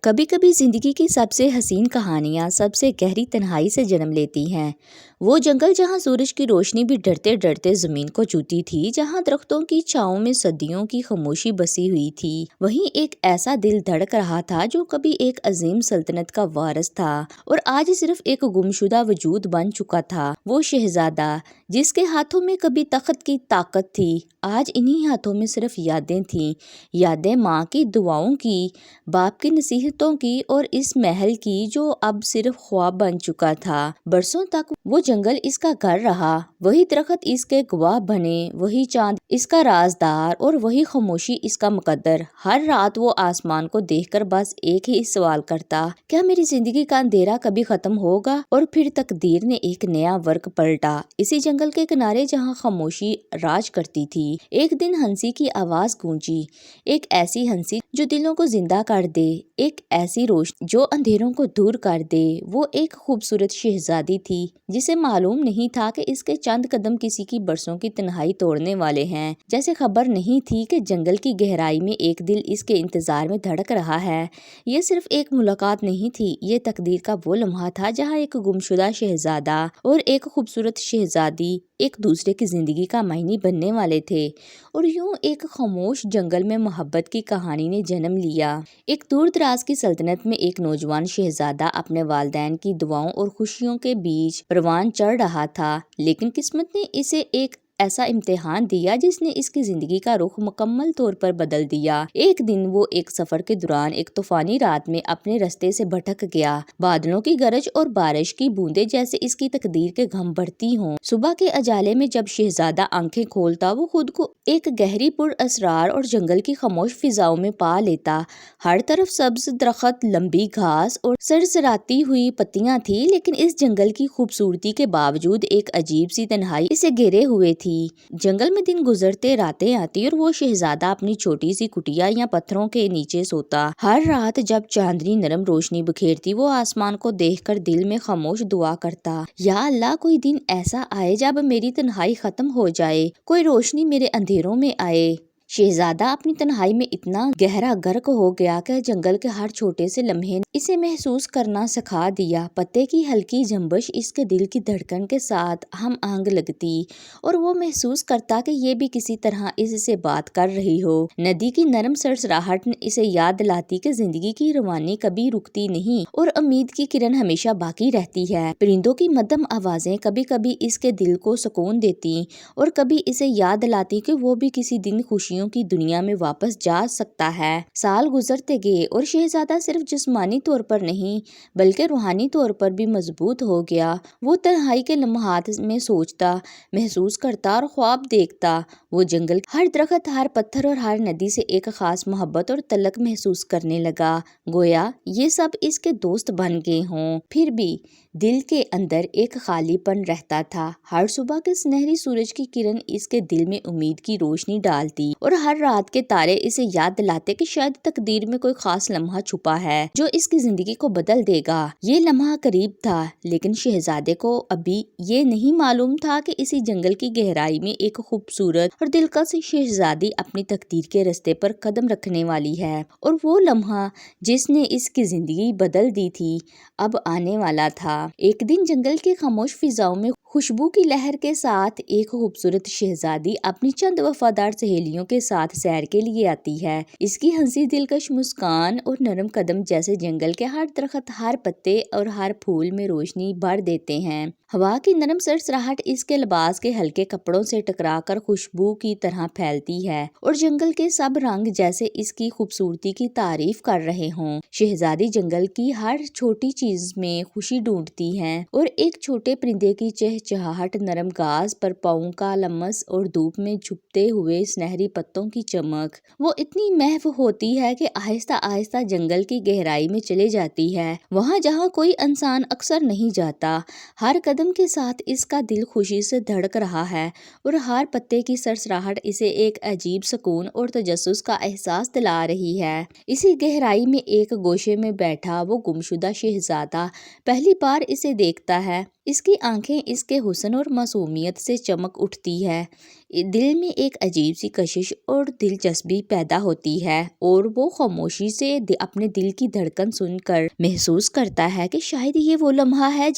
کبھی کبھی زندگی کی سب سے حسین کہانیاں سب سے گہری تنہائی سے جنم لیتی ہیں۔ وہ جنگل جہاں سورج کی روشنی بھی ڈرتے ڈرتے زمین کو چھوتی تھی، جہاں درختوں کی چھاؤں میں صدیوں کی خاموشی بسی ہوئی تھی، وہیں ایک ایسا دل دھڑک رہا تھا جو کبھی ایک عظیم سلطنت کا وارث تھا اور آج صرف ایک گمشدہ وجود بن چکا تھا۔ وہ شہزادہ جس کے ہاتھوں میں کبھی تخت کی طاقت تھی، آج انہی ہاتھوں میں صرف یادیں تھیں، یادیں ماں کی دعاؤں کی، باپ کی نصیحتوں کی اور اس محل کی جو اب صرف خواب بن چکا تھا۔ برسوں تک وہ جنگل اس کا گھر رہا، وہی درخت اس کے گواہ بنے، وہی چاند اس کا رازدار اور وہی خاموشی اس کا مقدر۔ ہر رات وہ آسمان کو دیکھ کر بس ایک ہی سوال کرتا، کیا میری زندگی کا اندھیرا کبھی ختم ہوگا؟ اور پھر تقدیر نے ایک نیا ورق پلٹا۔ اسی جنگل کے کنارے جہاں خاموشی راج کرتی تھی، ایک دن ہنسی کی آواز گونجی، ایک ایسی ہنسی جو دلوں کو زندہ کر دے، ایک ایسی روشنی جو اندھیروں کو دور کر دے۔ وہ ایک خوبصورت شہزادی تھی جسے معلوم نہیں تھا کہ اس کے چند قدم کسی کی برسوں کی تنہائی توڑنے والے ہیں۔ جیسے خبر نہیں تھی کہ جنگل کی گہرائی میں ایک دل اس کے انتظار میں دھڑک رہا ہے۔ یہ صرف ایک ملاقات نہیں تھی، یہ تقدیر کا وہ لمحہ تھا جہاں ایک گمشدہ شہزادہ اور ایک خوبصورت شہزادی ایک دوسرے کی زندگی کا معنی بننے والے تھے، اور یوں ایک خاموش جنگل میں محبت کی کہانی نے جنم لیا۔ ایک دور دراز کی سلطنت میں ایک نوجوان شہزادہ اپنے والدین کی دعاؤں اور خوشیوں کے بیچ پروان چڑھ رہا تھا، لیکن قسمت نے اسے ایک ایسا امتحان دیا جس نے اس کی زندگی کا رخ مکمل طور پر بدل دیا۔ ایک دن وہ ایک سفر کے دوران ایک طوفانی رات میں اپنے رستے سے بھٹک گیا، بادلوں کی گرج اور بارش کی بوندیں جیسے اس کی تقدیر کے غم بڑھتی ہوں۔ صبح کے اجالے میں جب شہزادہ آنکھیں کھولتا، وہ خود کو ایک گہری پر اسرار اور جنگل کی خاموش فضاؤں میں پا لیتا۔ ہر طرف سبز درخت، لمبی گھاس اور سرسراتی ہوئی پتیاں تھی، لیکن اس جنگل کی خوبصورتی کے باوجود ایک عجیب سی تنہائی اسے گھیرے ہوئے تھی۔ جنگل میں دن گزرتے، راتیں آتی اور وہ شہزادہ اپنی چھوٹی سی کٹیا یا پتھروں کے نیچے سوتا۔ ہر رات جب چاندنی نرم روشنی بکھیرتی، وہ آسمان کو دیکھ کر دل میں خاموش دعا کرتا، یا اللہ کوئی دن ایسا آئے جب میری تنہائی ختم ہو جائے، کوئی روشنی میرے اندھیروں میں آئے۔ شہزادہ اپنی تنہائی میں اتنا گہرا غرق ہو گیا کہ جنگل کے ہر چھوٹے سے لمحے نے اسے محسوس کرنا سکھا دیا۔ پتے کی ہلکی جنبش اس کے دل کی دھڑکن کے ساتھ ہم آہنگ لگتی اور وہ محسوس کرتا کہ یہ بھی کسی طرح اس سے بات کر رہی ہو۔ ندی کی نرم سرسراہٹ اسے یاد دلاتی کہ زندگی کی روانی کبھی رکتی نہیں اور امید کی کرن ہمیشہ باقی رہتی ہے۔ پرندوں کی مدھم آوازیں کبھی کبھی اس کے دل کو سکون دیتی اور کبھی اسے یاد دلاتی کہ وہ بھی کسی دن خوشیوں کی دنیا میں واپس جا سکتا ہے۔ سال گزرتے گئے اور شہزادہ صرف جسمانی طور پر نہیں بلکہ روحانی طور پر بھی مضبوط ہو گیا۔ وہ تنہائی کے لمحات میں سوچتا، محسوس کرتا اور خواب دیکھتا۔ وہ جنگل، ہر درخت، ہر پتھر اور ہر ندی سے ایک خاص محبت اور تعلق محسوس کرنے لگا، گویا یہ سب اس کے دوست بن گئے ہوں۔ پھر بھی دل کے اندر ایک خالی پن رہتا تھا۔ ہر صبح کے سنہری سورج کی کرن اس کے دل میں امید کی روشنی ڈالتی اور ہر رات کے تارے اسے یاد دلاتے کہ شاید تقدیر میں کوئی خاص لمحہ چھپا ہے جو اس کی زندگی کو بدل دے گا۔ یہ لمحہ قریب تھا، لیکن شہزادے کو ابھی یہ نہیں معلوم تھا کہ اسی جنگل کی گہرائی میں ایک خوبصورت اور دلکش شہزادی اپنی تقدیر کے رستے پر قدم رکھنے والی ہے، اور وہ لمحہ جس نے اس کی زندگی بدل دی تھی اب آنے والا تھا۔ ایک دن جنگل کی خاموش فضاؤں میں خوشبو کی لہر کے ساتھ ایک خوبصورت شہزادی اپنی چند وفادار سہیلیوں کے ساتھ سیر کے لیے آتی ہے۔ اس کی ہنسی، دلکش مسکان اور نرم قدم جیسے جنگل کے ہر درخت، ہر پتے اور ہر پھول میں روشنی بھر دیتے ہیں۔ ہوا کی نرم سرسراہٹ اس کے لباس کے ہلکے کپڑوں سے ٹکرا کر خوشبو کی طرح پھیلتی ہے اور جنگل کے سب رنگ جیسے اس کی خوبصورتی کی تعریف کر رہے ہوں۔ شہزادی جنگل کی ہر چھوٹی چیز میں خوشی ڈھونڈتی ہے، اور ایک چھوٹے پرندے کی چہچہاہٹ، نرم گھاس پر پاؤں کا لمس اور دھوپ میں چھپتے ہوئے سنہری پتوں کی چمک، وہ اتنی محو ہوتی ہے کہ آہستہ آہستہ جنگل کی گہرائی میں چلے جاتی ہے، وہاں جہاں کوئی انسان اکثر نہیں جاتا۔ ہر قدم کے ساتھ اس کا دل خوشی سے دھڑک رہا ہے اور ہر پتے کی سرسراہٹ اسے ایک عجیب سکون اور تجسس کا احساس دلا رہی ہے۔ اسی گہرائی میں ایک گوشے میں بیٹھا وہ گمشدہ شہزادہ پہلی بار اسے دیکھتا ہے۔ اس کی آنکھیں اس کے حسن اور معصومیت سے چمک اٹھتی ہے، دل میں ایک عجیب سی کشش اور دلچسپی پیدا ہوتی ہے، اور وہ خاموشی سے اپنے دل کی دھڑکن سن کر محسوس کرتا ہے کہ شاید یہ وہ لمحہ ہے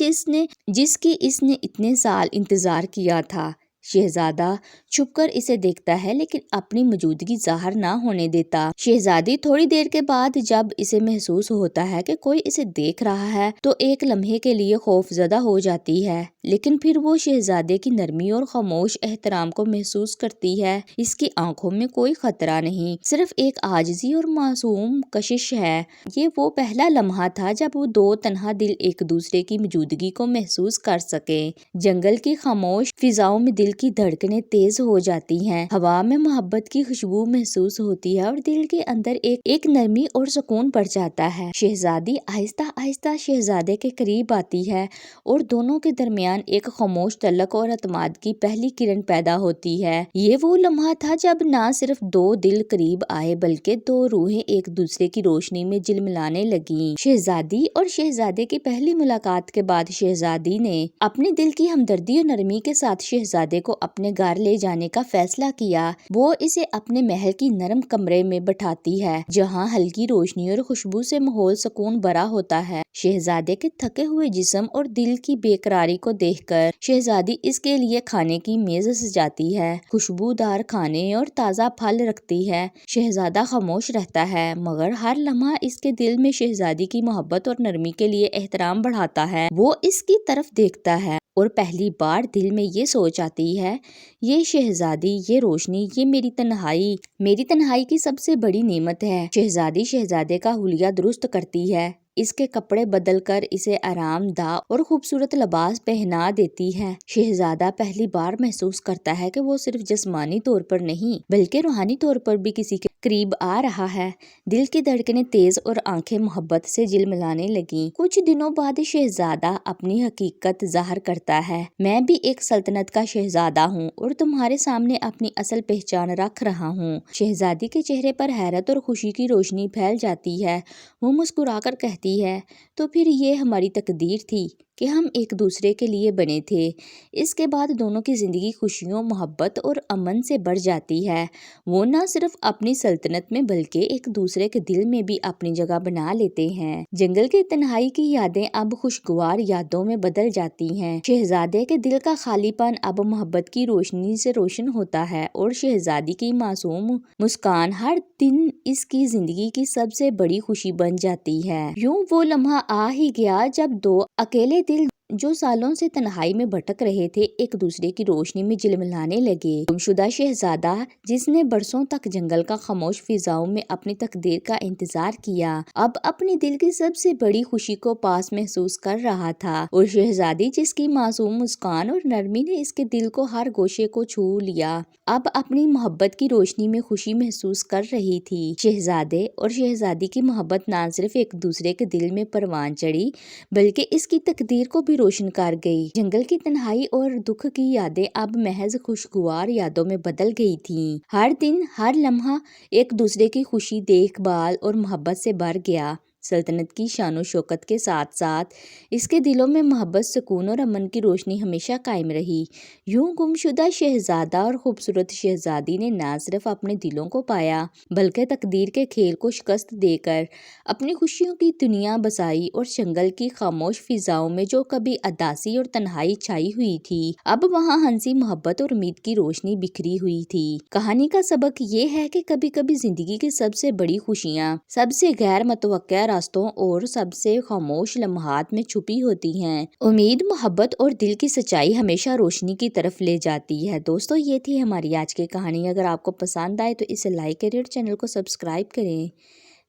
جس کی اس نے اتنے سال انتظار کیا تھا۔ شہزادہ چھپ کر اسے دیکھتا ہے لیکن اپنی موجودگی ظاہر نہ ہونے دیتا۔ شہزادی تھوڑی دیر کے بعد جب اسے محسوس ہوتا ہے کہ کوئی اسے دیکھ رہا ہے تو ایک لمحے کے لیے خوف زدہ ہو جاتی ہے، لیکن پھر وہ شہزادے کی نرمی اور خاموش احترام کو محسوس کرتی ہے۔ اس کی آنکھوں میں کوئی خطرہ نہیں، صرف ایک عاجزی اور معصوم کشش ہے۔ یہ وہ پہلا لمحہ تھا جب وہ دو تنہا دل ایک دوسرے کی موجودگی کو محسوس کر سکے۔ جنگل کی خاموش فضاؤں میں دل کی دھڑکنیں تیز ہو جاتی ہیں، ہوا میں محبت کی خوشبو محسوس ہوتی ہے اور دل کے اندر ایک نرمی اور سکون پڑ جاتا ہے۔ شہزادی آہستہ آہستہ شہزادے کے قریب آتی ہے اور دونوں کے درمیان ایک خاموش تعلق اور اعتماد کی پہلی کرن پیدا ہوتی ہے۔ یہ وہ لمحہ تھا جب نہ صرف دو دل قریب آئے بلکہ دو روحیں ایک دوسرے کی روشنی میں جھلملانے لگیں۔ شہزادی اور شہزادے کی پہلی ملاقات کے بعد شہزادی نے اپنے دل کی ہمدردی اور نرمی کے ساتھ شہزادے کو اپنے گھر لے جانے کا فیصلہ کیا۔ وہ اسے اپنے محل کی نرم کمرے میں بٹھاتی ہے جہاں ہلکی روشنی اور خوشبو سے ماحول سکون بھرا ہوتا ہے۔ شہزادے کے تھکے ہوئے جسم اور دل کی بے قراری کو دیکھ کر شہزادی اس کے لیے کھانے کی میز سجاتی ہے، خوشبودار کھانے اور تازہ پھل رکھتی ہے۔ شہزادہ خاموش رہتا ہے مگر ہر لمحہ اس کے دل میں شہزادی کی محبت اور نرمی کے لیے احترام بڑھاتا ہے۔ وہ اس کی طرف دیکھتا ہے اور پہلی بار دل میں یہ سوچ آتی ہے، یہ شہزادی، یہ روشنی، یہ میری تنہائی کی سب سے بڑی نعمت ہے۔ شہزادی شہزادے کا حلیہ درست کرتی ہے، اس کے کپڑے بدل کر اسے آرام دہ اور خوبصورت لباس پہنا دیتی ہے۔ شہزادہ پہلی بار محسوس کرتا ہے کہ وہ صرف جسمانی طور پر نہیں بلکہ روحانی طور پر بھی کسی کے قریب آ رہا ہے۔ دل کی دھڑکنیں تیز اور آنکھیں محبت سے جھلملانے لگیں۔ کچھ دنوں بعد شہزادہ اپنی حقیقت ظاہر کرتا ہے، میں بھی ایک سلطنت کا شہزادہ ہوں اور تمہارے سامنے اپنی اصل پہچان رکھ رہا ہوں۔ شہزادی کے چہرے پر حیرت اور خوشی کی روشنی پھیل جاتی ہے، وہ مسکرا کر کہتی ہے، تو پھر یہ ہماری تقدیر تھی کہ ہم ایک دوسرے کے لیے بنے تھے۔ اس کے بعد دونوں کی زندگی خوشیوں، محبت اور امن سے بھر جاتی ہے۔ وہ نہ صرف اپنی سلطنت میں بلکہ ایک دوسرے کے دل میں بھی اپنی جگہ بنا لیتے ہیں۔ جنگل کی تنہائی کی یادیں اب خوشگوار یادوں میں بدل جاتی ہیں۔ شہزادے کے دل کا خالی پن اب محبت کی روشنی سے روشن ہوتا ہے اور شہزادی کی معصوم مسکان ہر دن اس کی زندگی کی سب سے بڑی خوشی بن جاتی ہے۔ یوں وہ لمحہ آ ہی گیا جب دو اکیلے دل جو سالوں سے تنہائی میں بھٹک رہے تھے ایک دوسرے کی روشنی میں جھلملانے لگے۔ گمشدہ شہزادہ جس نے برسوں تک جنگل کا خاموش فضاؤں میں اپنی تقدیر کا انتظار کیا، اب اپنے دل کی سب سے بڑی خوشی کو پاس محسوس کر رہا تھا، اور شہزادی جس کی معصوم مسکان اور نرمی نے اس کے دل کو ہر گوشے کو چھو لیا، اب اپنی محبت کی روشنی میں خوشی محسوس کر رہی تھی۔ شہزادے اور شہزادی کی محبت نہ صرف ایک دوسرے کے دل میں پروان چڑھی بلکہ اس کی تقدیر کو بھی روشن کر گئی۔ جنگل کی تنہائی اور دکھ کی یادیں اب محض خوشگوار یادوں میں بدل گئی تھیں۔ ہر دن، ہر لمحہ ایک دوسرے کی خوشی، دیکھ بھال اور محبت سے بھر گیا۔ سلطنت کی شان و شوکت کے ساتھ ساتھ اس کے دلوں میں محبت، سکون اور امن کی روشنی ہمیشہ قائم رہی۔ یوں گمشدہ شہزادہ اور خوبصورت شہزادی نے نہ صرف اپنے دلوں کو پایا بلکہ تقدیر کے کھیل کو شکست دے کر اپنی خوشیوں کی دنیا بسائی، اور جنگل کی خاموش فضاؤں میں جو کبھی اداسی اور تنہائی چھائی ہوئی تھی اب وہاں ہنسی، محبت اور امید کی روشنی بکھری ہوئی تھی۔ کہانی کا سبق یہ ہے کہ کبھی کبھی زندگی کی سب سے بڑی خوشیاں سب سے غیر متوقع راستوں اور سب سے خاموش لمحات میں چھپی ہوتی ہیں۔ امید، محبت اور دل کی سچائی ہمیشہ روشنی کی طرف لے جاتی ہے۔ دوستو، یہ تھی ہماری آج کی کہانی۔ اگر آپ کو پسند آئے تو اسے لائک کریں اور چینل کو سبسکرائب کریں۔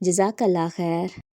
جزاک اللہ خیر۔